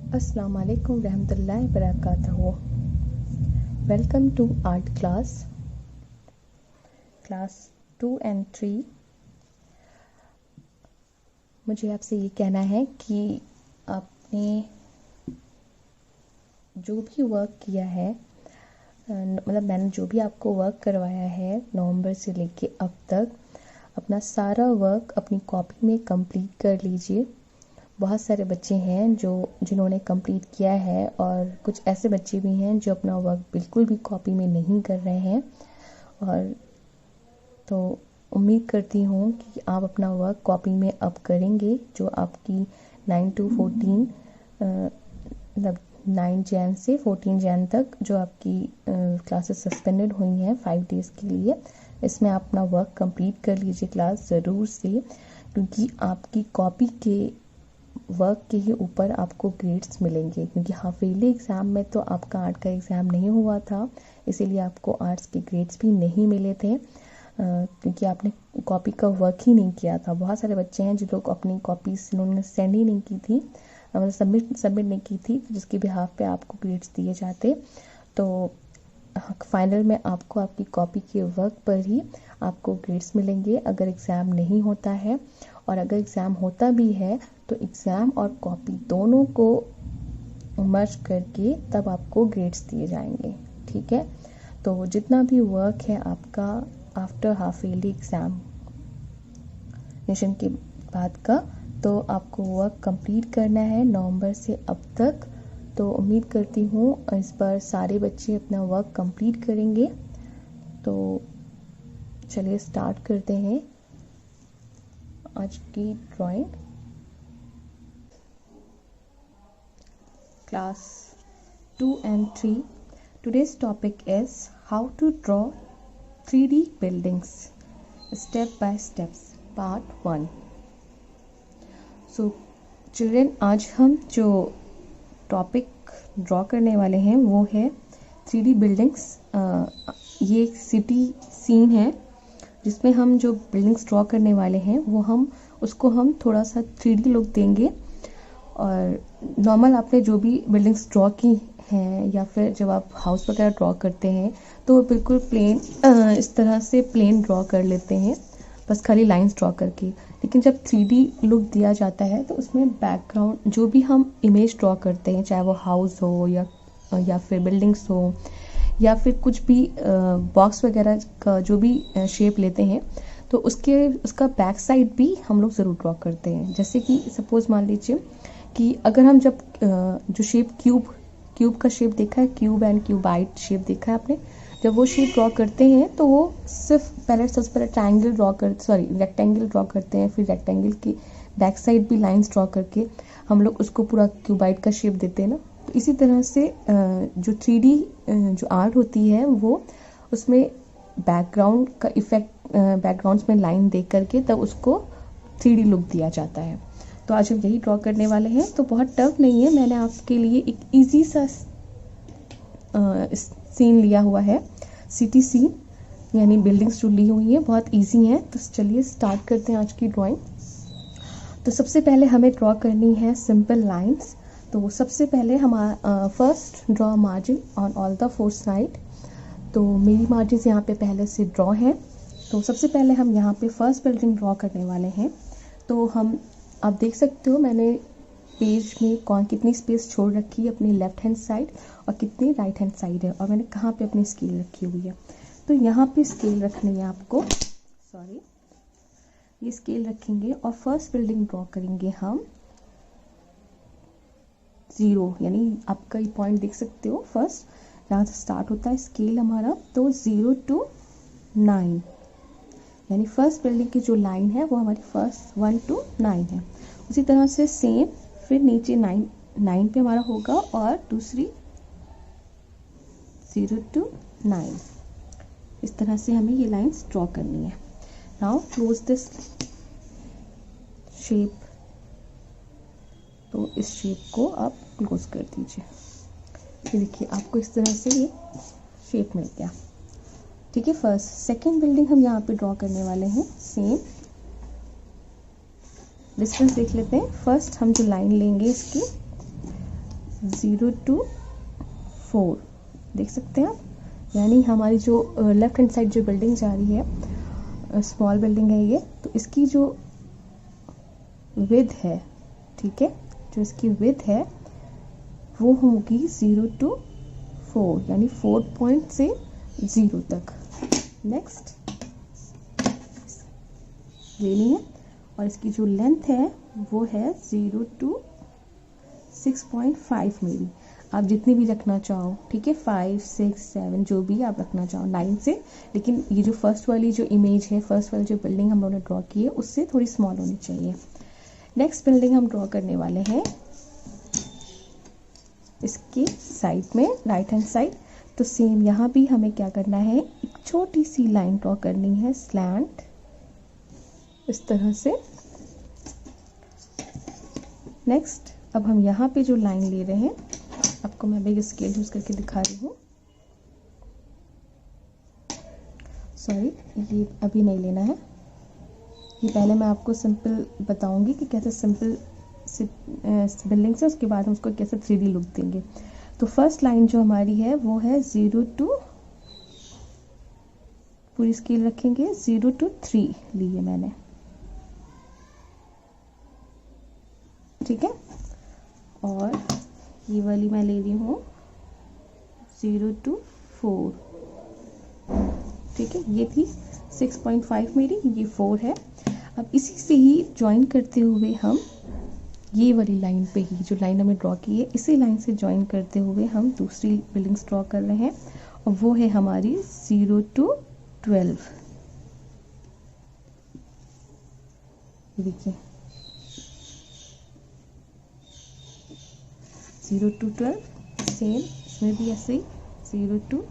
अस्सलाम वालेकुम रहमतुल्लाहि वबरकातुहू। Welcome to art class 2 and 3। मुझे आपसे ये कहना है कि आपने जो भी वर्क किया है, मतलब मैंने जो भी आपको वर्क करवाया है नवंबर से लेके अब तक, अपना सारा वर्क अपनी कॉपी में कंप्लीट कर लीजिए। बहुत सारे बच्चे हैं जिन्होंने कंप्लीट किया है और कुछ ऐसे बच्चे भी हैं जो अपना वर्क बिल्कुल भी कॉपी में नहीं कर रहे हैं। और तो उम्मीद करती हूँ कि आप अपना वर्क कॉपी में अब करेंगे। जो आपकी 9 to 14 मतलब 9 जैन से 14 जैन तक जो आपकी क्लासेस सस्पेंडेड हुई हैं 5 डेज़ के लिए, इसमें आप अपना वर्क कंप्लीट कर लीजिए क्लास ज़रूर से, क्योंकि आपकी कॉपी के वर्क के ही ऊपर आपको ग्रेड्स मिलेंगे। क्योंकि हाफिली एग्ज़ाम में तो आपका आर्ट का एग्ज़ाम नहीं हुआ था, इसीलिए आपको आर्ट्स के ग्रेड्स भी नहीं मिले थे, क्योंकि आपने कॉपी का वर्क ही नहीं किया था। बहुत सारे बच्चे हैं जिन लोग अपनी कॉपीज उन्होंने सेंड ही नहीं की थी, मतलब सबमिट नहीं की थी, जिसके बिहाफ पे आपको ग्रेड्स दिए जाते। तो फाइनल में आपको आपकी कॉपी के वर्क पर ही आपको ग्रेड्स मिलेंगे अगर एग्ज़ाम नहीं होता है। और अगर एग्ज़ाम होता भी है तो एग्ज़ाम और कॉपी दोनों को मर्ज करके तब आपको ग्रेड्स दिए जाएंगे। ठीक है, तो जितना भी वर्क है आपका आफ्टर हाफ ईयरली एग्जामिनेशन के बाद का, तो आपको वर्क कंप्लीट करना है नवंबर से अब तक। तो उम्मीद करती हूँ इस बार सारे बच्चे अपना वर्क कंप्लीट करेंगे। तो चलिए स्टार्ट करते हैं आज की drawing. Class 2 and 3, today's topic is how to draw 3D buildings step by steps, part 1। So children, आज हम जो टॉपिक ड्रॉ करने वाले हैं वो है 3D बिल्डिंग्स। ये एक सिटी सीन है जिसमें हम जो बिल्डिंग्स ड्रॉ करने वाले हैं वो उसको हम थोड़ा सा 3D लुक देंगे। और नॉर्मल आपने जो भी बिल्डिंग्स ड्रॉ की हैं या फिर जब आप हाउस वगैरह ड्रॉ करते हैं तो वो बिल्कुल प्लेन इस तरह से प्लेन ड्रॉ कर लेते हैं, बस खाली लाइंस ड्रॉ करके। लेकिन जब 3D लुक दिया जाता है तो उसमें बैकग्राउंड जो भी हम इमेज ड्रॉ करते हैं, चाहे वो हाउस हो या फिर बिल्डिंग्स हो या फिर कुछ भी बॉक्स वगैरह का जो भी शेप लेते हैं, तो उसका बैक साइड भी हम लोग ज़रूर ड्रॉ करते हैं। जैसे कि सपोज़ मान लीजिए कि अगर हम जब जो शेप क्यूब का शेप देखा है, क्यूब एंड क्यूबाइट शेप देखा है आपने, जब वो शेप ड्रॉ करते हैं तो वो सिर्फ सबसे पहले रेक्टेंगल ड्रॉ करते हैं, फिर रेक्टेंगल की बैक साइड भी लाइंस ड्रॉ करके हम लोग उसको पूरा क्यूबाइट का शेप देते हैं ना। तो इसी तरह से जो 3D जो आर्ट होती है वो उसमें बैकग्राउंड का इफेक्ट, बैकग्राउंड्स में लाइन दे करके तब उसको 3D लुक दिया जाता है। तो आज हम यही ड्रॉ करने वाले हैं। तो बहुत टफ नहीं है, मैंने आपके लिए एक इजी सा सीन लिया हुआ है, सिटी सीन, यानी बिल्डिंग्स जो ली हुई हैं बहुत इजी हैं। तो चलिए स्टार्ट करते हैं आज की ड्राइंग। तो सबसे पहले हमें ड्रॉ करनी है सिंपल लाइंस। तो सबसे पहले हमारा first draw margin on all the 4 side. तो मेरी मार्जिन यहाँ पे पहले से ड्रॉ है। तो सबसे पहले हम यहाँ पे फर्स्ट बिल्डिंग ड्रॉ करने वाले हैं। तो आप देख सकते हो मैंने पेज में कितनी स्पेस छोड़ रखी है अपनी लेफ्ट हैंड साइड और कितनी राइट हैंड साइड है, और मैंने कहाँ पे अपनी स्केल रखी हुई है। तो यहाँ पे स्केल रखनी है आपको, ये स्केल रखेंगे और फर्स्ट बिल्डिंग ड्रॉ करेंगे हम 0, यानी आपका ये पॉइंट देख सकते हो फर्स्ट यहाँ से स्टार्ट होता है स्केल हमारा, तो 0 to 9, यानी फर्स्ट बिल्डिंग की जो लाइन है वो हमारी फर्स्ट 1 to 9 है। उसी तरह से सेम फिर नीचे 9 पे हमारा होगा और दूसरी 0 to 9। इस तरह से हमें ये लाइंस ड्रॉ करनी है। Now close this shape. तो इस शेप को आप क्लोज कर दीजिए। ये देखिए आपको इस तरह से ये शेप मिल गया। ठीक है, फर्स्ट सेकेंड बिल्डिंग हम यहाँ पे ड्रॉ करने वाले हैं। सेम डिस्टेंस देख लेते हैं। फर्स्ट हम जो लाइन लेंगे इसकी 0 to 4 देख सकते हैं आप, यानी हमारी जो लेफ्ट हैंड साइड जो बिल्डिंग जा रही है, स्मॉल बिल्डिंग है ये, तो इसकी जो विड्थ है, ठीक है, जो इसकी विड्थ है वो होगी 0 to 4, यानी 4 पॉइंट से 0 तक। नेक्स्ट लेनी है, और इसकी जो लेंथ है वो है 0 to 6.5 मिली। आप जितनी भी रखना चाहो, ठीक है, 5, 6, 7 जो भी आप रखना चाहो 9 से, लेकिन ये जो फर्स्ट वाली जो इमेज है, फर्स्ट वाली जो बिल्डिंग हम लोगों ने ड्रॉ की है उससे थोड़ी स्मॉल होनी चाहिए। नेक्स्ट बिल्डिंग हम ड्रॉ करने वाले हैं इसकी साइड में, राइट हैंड साइड। तो सेम यहाँ भी हमें क्या करना है, एक छोटी सी लाइन ड्रॉ करनी है, स्लैंट, इस तरह से। नेक्स्ट अब हम यहाँ पे जो लाइन ले रहे हैं, आपको मैं बिग स्केल यूज करके दिखा रही हूँ, सॉरी ये अभी नहीं लेना है, ये पहले मैं आपको सिंपल बताऊंगी कि कैसे सिंपल बिल्डिंग से उसके बाद हम उसको कैसे 3D लुक देंगे। तो फर्स्ट लाइन जो हमारी है वो है 0 to, पूरी स्केल रखेंगे, 0 to 3 ली है मैंने, ठीक है, और ये वाली मैं ले रही हूँ 0 to 4, ठीक है, ये थी 6.5 मेरी, ये 4 है। अब इसी से ही ज्वाइन करते हुए हम ये वाली लाइन पे ही, जो लाइन हमने ड्रॉ की है, इसी लाइन से ज्वाइन करते हुए हम दूसरी बिल्डिंग्स ड्रॉ कर रहे हैं, और वो है हमारी 0 to 12। देखिए 0 to 12, सेम इसमें भी ऐसे ही 0 to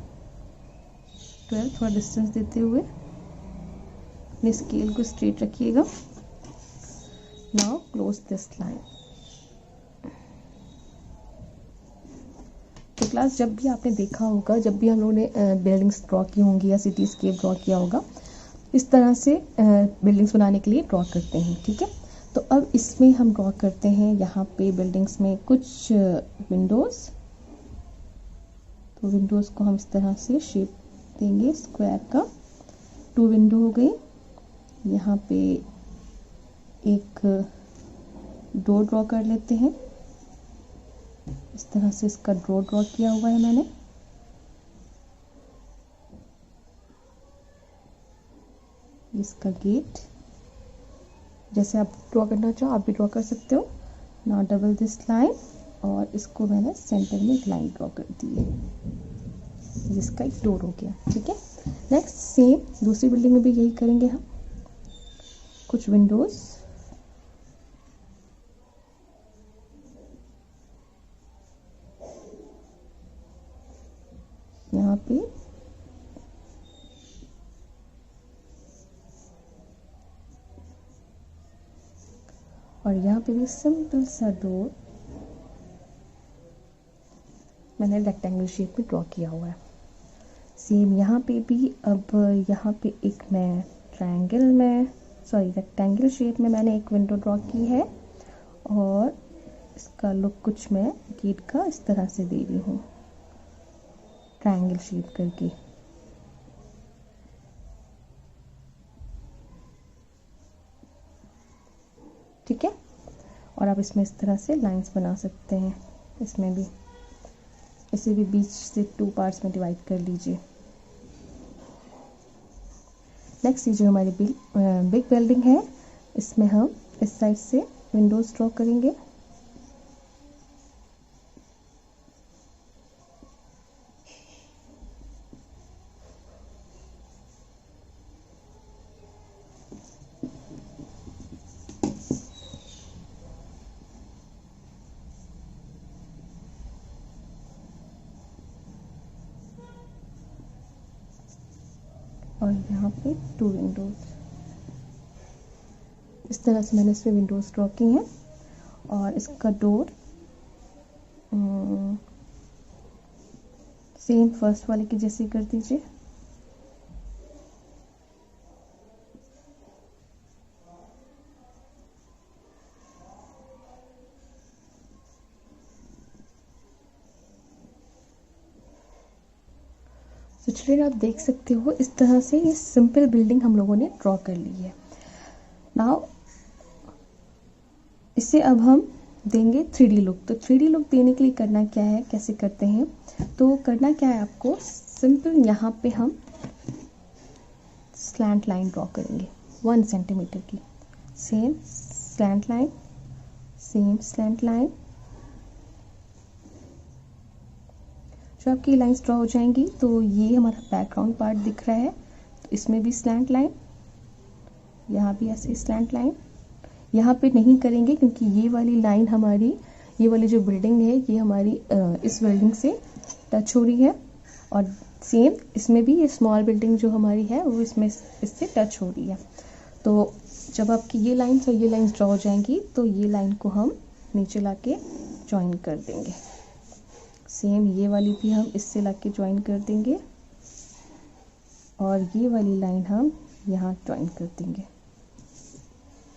12, थोड़ा डिस्टेंस देते हुए अपने स्केल को स्ट्रेट रखिएगा। Now close this line. तो क्लास जब भी आपने देखा होगा, जब भी हम लोगों ने बिल्डिंग्स ड्रॉ की होंगी या सिटी स्केप ड्रॉ किया होगा, इस तरह से बिल्डिंग्स बनाने के लिए ड्रॉ करते हैं, ठीक है। तो अब इसमें हम ड्रॉ करते हैं यहाँ पे बिल्डिंग्स में कुछ विंडोज़। तो विंडोज़ को हम इस तरह से शेप देंगे स्क्वायर का, 2 विंडो हो गई। यहाँ पे एक डोर ड्रॉ कर लेते हैं, इस तरह से इसका डोर ड्रॉ किया हुआ है मैंने। इसका गेट, जैसे आप ड्रॉ करना चाहो आप भी ड्रॉ कर सकते हो। नाउ डबल दिस लाइन, और इसको मैंने सेंटर में एक लाइन ड्रॉ कर दी है, जिसका एक डोर हो गया, ठीक है। नेक्स्ट सेम दूसरी बिल्डिंग में भी यही करेंगे हम, कुछ विंडोज़, यहाँ पे और यहाँ पे भी सिंपल सा डोर मैंने रेक्टेंगल शेप में ड्रॉ किया हुआ है। सेम यहाँ पे भी, अब यहाँ पे एक मैं रेक्टेंगल शेप में मैंने एक विंडो ड्रॉ की है, और इसका लुक कुछ मैं गेट का इस तरह से दे रही हूँ, ट्रायंगल शेप करके। ठीक है, और आप इसमें इस तरह से लाइंस बना सकते हैं, इसमें भी, इसे भी बीच से 2 पार्ट्स में डिवाइड कर लीजिए। नेक्स्ट ये जो हमारी बिग बिल्डिंग है, इसमें हम इस साइड से विंडोज ड्रॉ करेंगे। और यहाँ पे 2 विंडोज, इस तरह से मैंने इसमें विंडोज ड्रॉ की हैं, और इसका डोर सेम फर्स्ट वाले की जैसे कर दीजिए। तो चिल्ड्रन आप देख सकते हो इस तरह से ये सिंपल बिल्डिंग हम लोगों ने ड्रॉ कर ली है। नाउ इसे अब हम देंगे 3D लुक। तो 3D लुक देने के लिए करना क्या है, कैसे करते हैं, तो करना क्या है आपको, सिंपल यहाँ पे हम स्लैंट लाइन ड्रॉ करेंगे 1 सेंटीमीटर की। Same slant line, same slant line. जो आपकी लाइंस ड्रॉ हो जाएंगी तो ये हमारा बैकग्राउंड पार्ट दिख रहा है, तो इसमें भी स्लैंट लाइन, यहाँ भी ऐसे स्लैंट लाइन। यहाँ पे नहीं करेंगे क्योंकि ये वाली लाइन हमारी, ये वाली जो बिल्डिंग है ये हमारी इस बिल्डिंग से टच हो रही है, और सेम इसमें भी ये स्मॉल बिल्डिंग जो हमारी है वो इसमें इससे टच हो रही है। तो जब आपकी ये लाइन्स और ये लाइन्स ड्रॉ हो जाएंगी तो ये लाइन को हम नीचे ला के ज्वाइन कर देंगे। सेम ये वाली भी हम इससे ला के ज्वाइन कर देंगे, और ये वाली लाइन हम यहाँ ज्वाइन कर देंगे,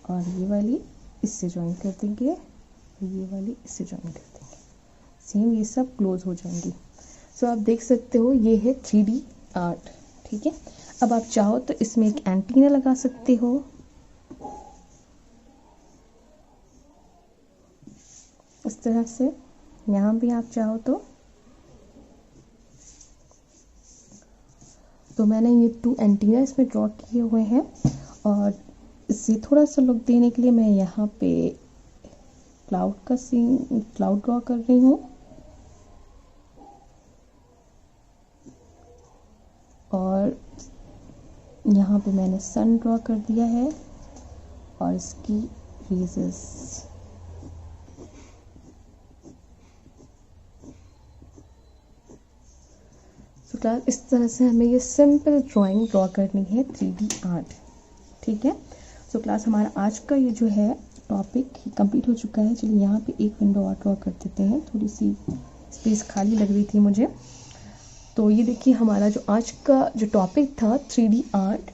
और ये वाली इससे ज्वाइन कर देंगे, और ये वाली इससे ज्वाइन कर देंगे। सेम ये सब क्लोज हो जाएंगी। सो आप देख सकते हो ये है 3D आर्ट। ठीक है, अब आप चाहो तो इसमें एक एंटीना लगा सकते हो, इस तरह से। यहाँ भी आप चाहो तो मैंने ये 2 एंटीना इसमें ड्रॉ किए हुए हैं, और इसे थोड़ा सा लुक देने के लिए मैं यहाँ पे क्लाउड का सीन, क्लाउड ड्रॉ कर रही हूँ, और यहाँ पे मैंने सन ड्रॉ कर दिया है और इसकी रेजेस। तो क्लास इस तरह से हमें ये सिंपल ड्राइंग ड्रॉ करनी है 3D आर्ट। ठीक है, सो क्लास हमारा आज का ये जो है टॉपिक कंप्लीट हो चुका है। चलिए यहाँ पे एक विंडो और ड्रॉ कर देते हैं, थोड़ी सी स्पेस खाली लग रही थी मुझे। तो ये देखिए हमारा जो आज का जो टॉपिक था 3D art,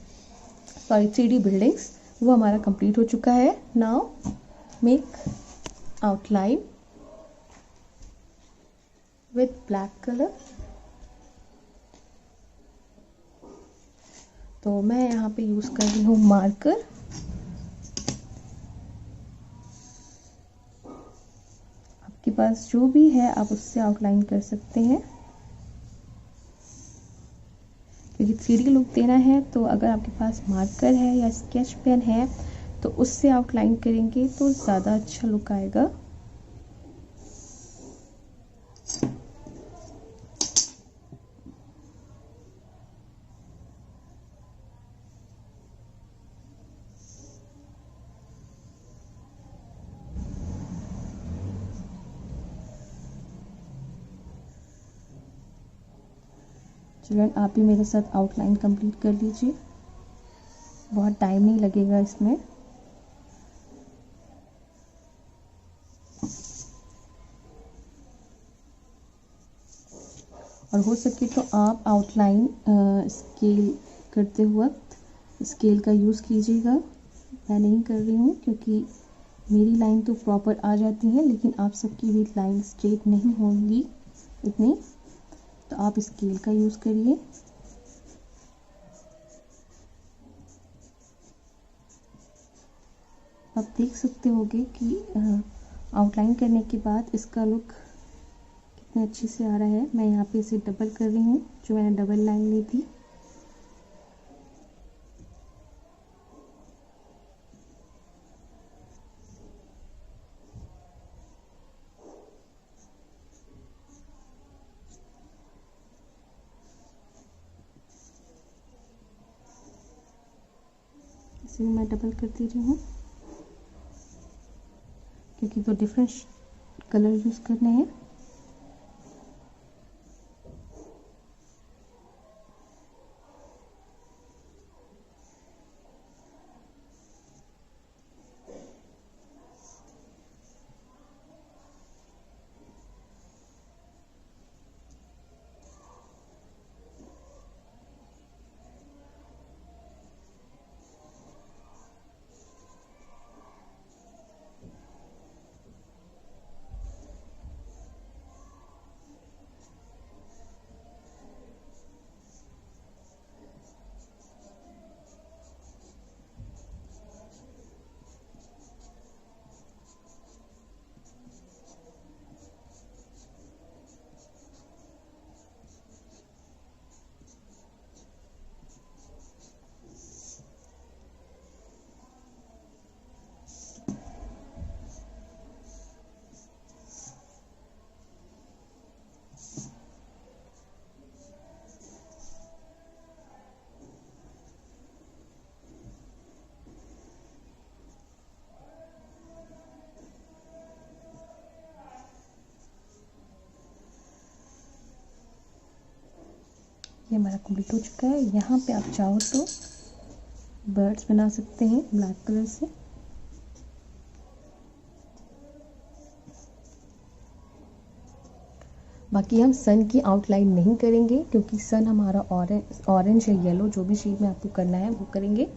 sorry 3D buildings, वो हमारा कंप्लीट हो चुका है। Now make outline with black colour. तो मैं यहाँ पे यूज़ कर रही हूँ मार्कर। आपके पास जो भी है आप उससे आउटलाइन कर सकते हैं, क्योंकि 3D लुक देना है। तो अगर आपके पास मार्कर है या स्केच पेन है तो उससे आउटलाइन करेंगे तो ज़्यादा अच्छा लुक आएगा। चिल्ड्रन आप भी मेरे साथ आउटलाइन कंप्लीट कर लीजिए, बहुत टाइम नहीं लगेगा इसमें। और हो सके तो आप आउटलाइन स्केल करते वक्त स्केल का यूज़ कीजिएगा। मैं नहीं कर रही हूँ क्योंकि मेरी लाइन तो प्रॉपर आ जाती है, लेकिन आप सबकी भी लाइन स्ट्रेट नहीं होंगी इतनी, तो आप स्केल का यूज़ करिए। आप देख सकते होंगे कि आउटलाइन करने के बाद इसका लुक कितने अच्छे से आ रहा है। मैं यहाँ पे इसे डबल कर रही हूँ, जो मैंने डबल लाइन ली थी। इसे मैं डबल कर दे रही हूँ क्योंकि दो डिफरेंट कलर यूज़ करने हैं। ये हमारा कंप्लीट हो चुका है। यहाँ पे आप चाहो तो बर्ड्स बना सकते हैं ब्लैक कलर से। बाकी हम सन की आउटलाइन नहीं करेंगे क्योंकि सन हमारा ऑरेंज या येलो, जो भी शेड में आपको करना है वो करेंगे।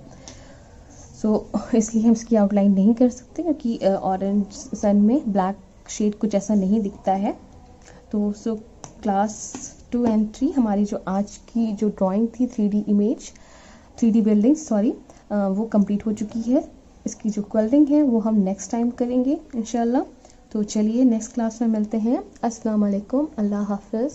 इसलिए हम इसकी आउटलाइन नहीं कर सकते क्योंकि ऑरेंज सन में ब्लैक शेड कुछ ऐसा नहीं दिखता है। तो क्लास 2 and 3 हमारी जो आज की जो ड्राइंग थी 3D बिल्डिंग वो कंप्लीट हो चुकी है। इसकी जो कलरिंग है वो हम नेक्स्ट टाइम करेंगे इंशाल्लाह। तो चलिए नेक्स्ट क्लास में मिलते हैं। अस्सलाम वालेकुम, अल्लाह हाफ़िज़।